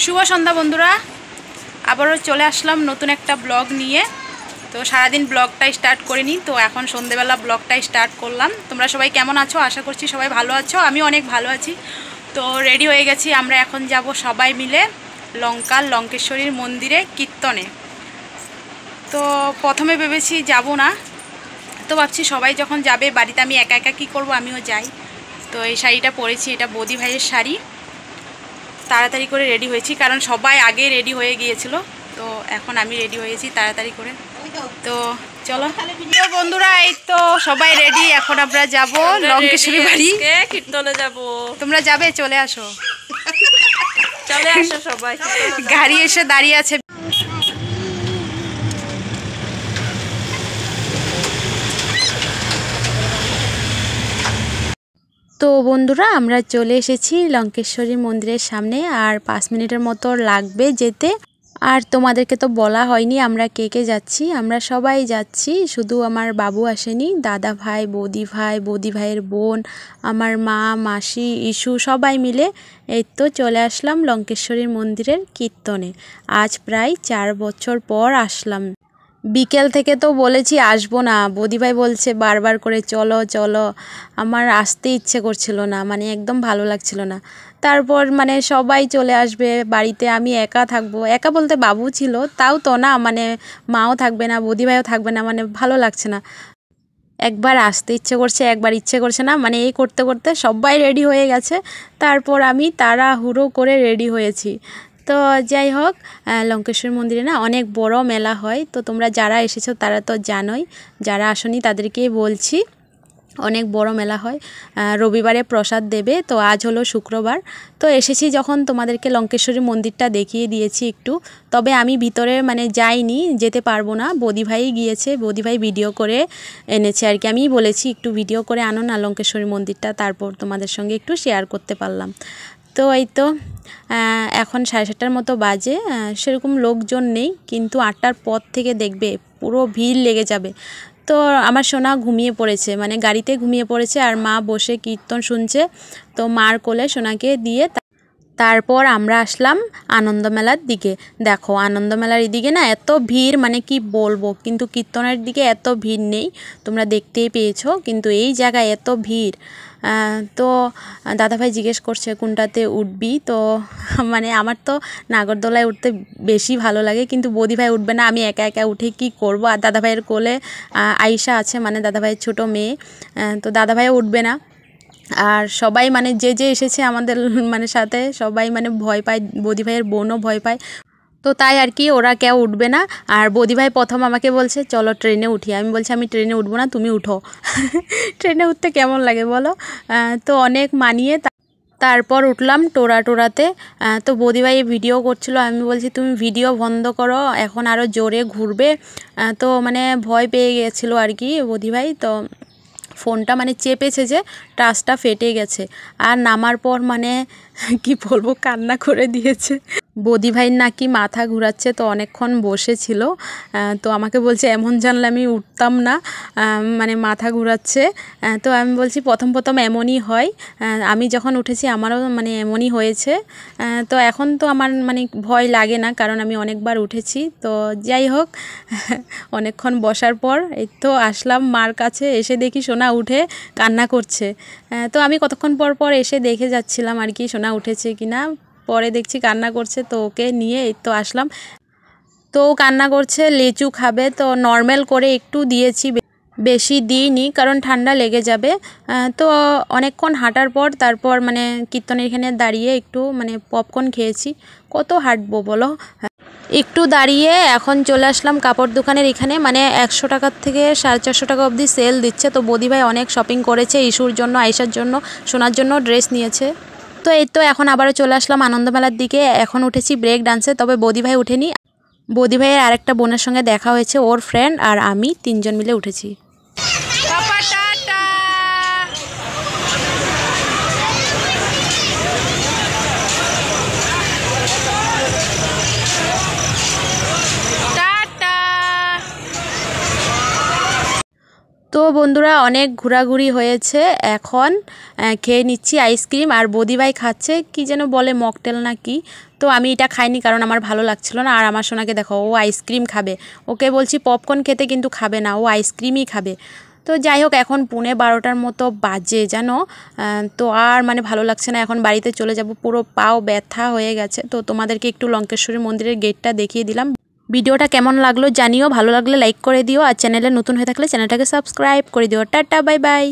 শুভ সন্ধ্যা বন্ধুরা, আবারও চলে আসলাম নতুন একটা ব্লগ নিয়ে। তো সারাদিন ব্লগটা স্টার্ট করিনি, তো এখন সন্ধেবেলা ব্লগটা স্টার্ট করলাম। তোমরা সবাই কেমন আছো? আশা করছি সবাই ভালো আছো, আমি অনেক ভালো আছি। তো রেডি হয়ে গেছি, আমরা এখন যাব সবাই মিলে লঙ্কেশ্বরীর মন্দিরে কীর্তনে। তো প্রথমে ভেবেছি যাব না, তো ভাবছি সবাই যখন যাবে বাড়িতে আমি একা একা কী করবো, আমিও যাই। তো এই শাড়িটা পরেছি, এটা বৌদি ভাইয়ের শাড়ি। তাড়াতাড়ি করে রেডি হয়েছি কারণ সবাই আগে রেডি হয়ে গিয়েছিল, তো এখন আমি রেডি হয়েছি তাড়াতাড়ি করে। তো চলো তো বন্ধুরা, এই তো সবাই রেডি, এখন আমরা যাব লঙ্কেশ্বরী বাড়ি কীর্তনে যাব। তোমরা যাবে? চলে আসো, চলে আসো সবাই। গাড়ি এসে দাঁড়িয়ে আছে। তো বন্ধুরা, আমরা চলে এসেছি লঙ্কেশ্বরী মন্দিরের সামনে, আর 5 মিনিটের মতো লাগবে যেতে। আর তোমাদেরকে তো বলা হয়নি আমরা কে কে যাচ্ছি। আমরা সবাই যাচ্ছি, শুধু আমার বাবু আসেনি, দাদা ভাই, বৌদি ভাইয়ের বোন, আমার মা, মাসি, ইস্যু সবাই মিলে এই তো চলে আসলাম লঙ্কেশ্বরীর মন্দিরের কীর্তনে। আজ প্রায় 4 বছর পর আসলাম। বিকেল থেকে তো বলেছি আসবো না, বৌদিভাই বলছে বারবার করে চলো চলো। আমার আসতে ইচ্ছে করছিল না, মানে একদম ভালো লাগছিল না। তারপর মানে সবাই চলে আসবে বাড়িতে, আমি একা থাকবো। একা বলতে বাবু ছিল, তাও তো না, মানে মাও থাকবে না, বৌদিভাইও থাকবে না, মানে ভালো লাগছে না। একবার আসতে ইচ্ছে করছে, একবার ইচ্ছে করছে না, মানে এই করতে করতে সবাই রেডি হয়ে গেছে। তারপর আমি তাড়াহুড়ো করে রেডি হয়েছি। তো যাই হোক, লঙ্কেশ্বর মন্দিরে না অনেক বড় মেলা হয়। তো তোমরা যারা এসেছো তারা তো জানোই, যারা আসনি তাদেরকেই বলছি, অনেক বড় মেলা হয়। রবিবারে প্রসাদ দেবে, তো আজ হলো শুক্রবার। তো এসেছি যখন তোমাদেরকে লঙ্কেশ্বরী মন্দিরটা দেখিয়ে দিয়েছি একটু। তবে আমি ভিতরে মানে যাইনি, যেতে পারবো না, বৌদিভাই গিয়েছে, বৌদিভাই ভিডিও করে এনেছে আর কি। আমি বলেছি একটু ভিডিও করে আনো না লঙ্কেশ্বরী মন্দিরটা, তারপর তোমাদের সঙ্গে একটু শেয়ার করতে পারলাম। তো এই তো এখন 7:30টার মতো বাজে, সেরকম লোকজন নেই, কিন্তু 8টার পর থেকে দেখবে পুরো ভিড় লেগে যাবে। তো আমার সোনা ঘুমিয়ে পড়েছে, মানে গাড়িতে ঘুমিয়ে পড়েছে, আর মা বসে কীর্তন শুনছে। তো মার কোলে সোনাকে দিয়ে তারপর আমরা আসলাম আনন্দমেলার দিকে। দেখো আনন্দমেলার এদিকে না এত ভিড়, মানে কি বলবো, কিন্তু কীর্তনের দিকে এত ভিড় নেই, তোমরা দেখতেই পেয়েছো, কিন্তু এই জায়গায় এত ভিড়। তো দাদাভাই জিজ্ঞেস করছে কোনটাতে উঠবি। তো মানে আমার তো নাগরদোলায় উঠতে বেশি ভালো লাগে, কিন্তু বৌদিভাই উঠবে না, আমি একা একা উঠে কি করব। আর দাদাভাইয়ের কোলে আয়শা আছে, মানে দাদাভাইয়ের ছোটো মেয়ে, তো দাদাভাইও উঠবে না। আর সবাই মানে যে এসেছে আমাদের মানে সাথে সবাই মানে ভয় পায়, বৌদিভাইয়ের বোনও ভয় পায়। তো তাই আর কি, ওরা কেউ উঠবে না। আর বৌদিভাই প্রথম আমাকে বলছে চলো ট্রেনে উঠি, আমি বলছি আমি ট্রেনে উঠবো না, তুমি উঠো। ট্রেনে উঠতে কেমন লাগে বলো। তো অনেক মানিয়ে তারপর উঠলাম টোরাতে। তো বৌদিভাই ভিডিও করছিল, আমি বলছি তুমি ভিডিও বন্ধ করো, এখন আরও জোরে ঘুরবে। তো মানে ভয় পেয়ে গেছিলো আর কি বৌদিভাই, তো ফোনটা মানে চেপেছে যে টাচটা ফেটে গেছে। আর নামার পর মানে কি বলবো, কান্না করে দিয়েছে। বৌদিভাইয়ের নাকি মাথা ঘুরাচ্ছে, তো অনেকক্ষণ বসেছিল। তো আমাকে বলছে এমন জানলে আমি উঠতাম না, মানে মাথা ঘুরাচ্ছে। তো আমি বলছি প্রথম এমনই হয়, আমি যখন উঠেছি আমারও মানে এমনই হয়েছে। তো এখন তো আমার মানে ভয় লাগে না, কারণ আমি অনেকবার উঠেছি। তো যাই হোক, অনেকক্ষণ বসার পর এই তো আসলাম মার কাছে, এসে দেখি সোনা উঠে কান্না করছে। তো আমি কতক্ষণ পর এসে দেখে যাচ্ছিলাম আর কি সোনা উঠেছে কিনা, পরে দেখছি কান্না করছে, তো ওকে নিয়ে এই তো আসলাম। তো কান্না করছে, লিচু খাবে, তো নর্মাল করে একটু দিয়েছি, বেশি দিইনি কারণ ঠান্ডা লেগে যাবে। তো অনেকক্ষণ হাঁটার পর তারপর মানে কীর্তনের এখানে দাঁড়িয়ে একটু মানে পপকর্ন খেয়েছি। কত হাঁটবো বলো, একটু দাঁড়িয়ে এখন চলে আসলাম কাপড় দোকানের এখানে, মানে 100 টাকার থেকে 450 টাকা অবধি সেল দিচ্ছে। তো বৌদিভাই অনেক শপিং করেছে, ইস্যুর জন্য, আয়েশার জন্য, সোনার জন্য ড্রেস নিয়েছে। তো এই তো এখন আবারও চলে আসলাম আনন্দমেলার দিকে। এখন উঠেছি ব্রেক ডান্সে, তবে বৌদিভাই উঠেনি। বৌদিভাইয়ের আরেকটা বোনের সঙ্গে দেখা হয়েছে, ওর ফ্রেন্ড আর আমি 3 জন মিলে উঠেছি। তো বন্ধুরা অনেক ঘোরাঘুরি হয়েছে, এখন খেয়ে নিচ্ছি আইসক্রিম। আর বদিভাই খাচ্ছে কি যেন বলে মকটেল না কি। তো আমি এটা খাইনি কারণ আমার ভালো লাগছিল না। আর আমার সোনাকে দেখো, ও আইসক্রিম খাবে। ওকে বলছি পপকর্ন খেতে, কিন্তু খাবে না, ও আইসক্রিমই খাবে। তো যাই হোক, এখন 11:30 মতো বাজে জানো। তো আর মানে ভালো লাগছে না, এখন বাড়িতে চলে যাব। পুরো পাও ব্যথা হয়ে গেছে। তো তোমাদেরকে একটু লঙ্কেশ্বরী মন্দিরের গেটটা দেখিয়ে দিলাম। ভিডিওটা কেমন লাগলো জানিও, ভালো লাগলে লাইক করে দিও, আর চ্যানেলে নতুন হয়ে থাকলে চ্যানেলটাকে সাবস্ক্রাইব করে দিও। Tata, bye bye.